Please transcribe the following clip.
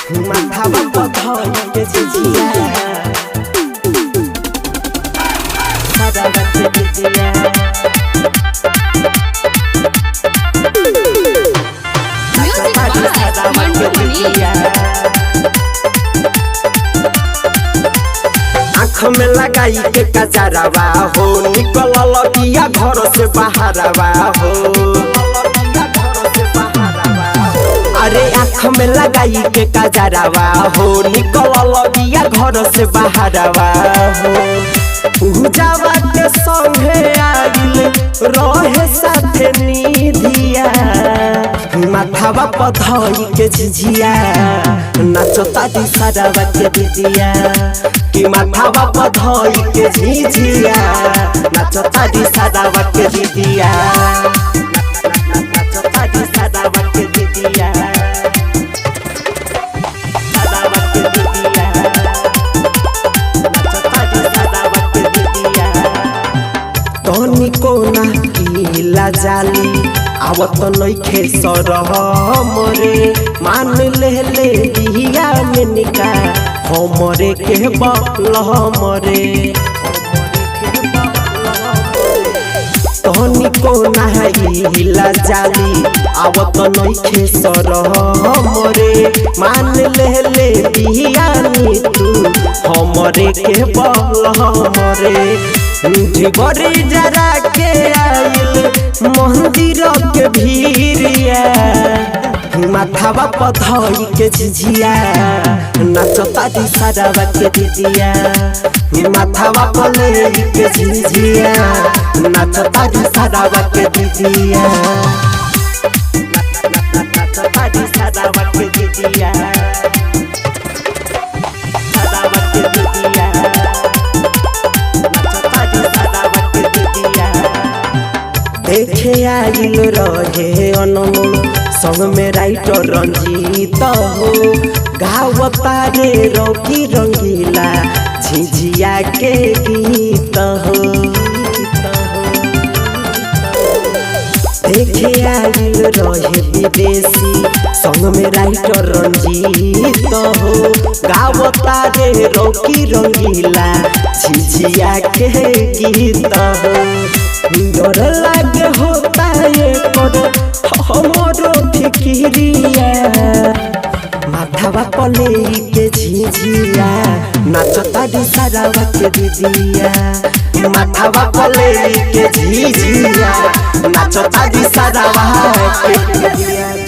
माथावा पधई के झिझिया सदावा के झिझिया आँख में लगाई के कजरवा हो निकल लगिया घर से बाहरवा हो। अरे आँख में लगाई के कजरवा हो निकल लगिया घर से बाहरवा हो। पूजावा के संगे आइल रहे साथे निधिया माथावा पधई के झिझिया नाचता दिसरवा के दिदिया कि माथावा पधई के झिझिया नाचता दिसरवा के दिदिया नाचता दिसरवा के दिदिया सदावा के दिदिया नाचता दिसरवा के दिदिया तोनी कोना कीला जाली आवत नइखे सरहम रे मान ले दिया में निका हमरे के बलहम रे तोनी कोना हिला जाली आवत नइखे सरहम रे मान ले दिया नी तू हमरे के बलहम रे जीवरी जरा के आइल मंदिर के भीरिया माथावा पधई के झिझिया नाचता दिसरवा के दिदिया माथावा पले के झिझिया नाचता दिसरवा के दिदिया नाचता दिसरवा के दिदिया सदावा के दिदिया देखे आइल रहे अनमोल संग में राइटर रंजीत हो गावता रे रवि रंगीला झिझिया के गीत हो। देखे आइल रहे विदेशी संग में राइटर रंजीत हो गावता रे रवि रंगीला झिझिया के गीत हो। डर लागे होता ये कर हमरो फिकिरिया माथावा पले के झिझिया नाचता दिसरवा के दिदिया माथावा पले के झिझिया नाचता दिसरवा के दिदिया।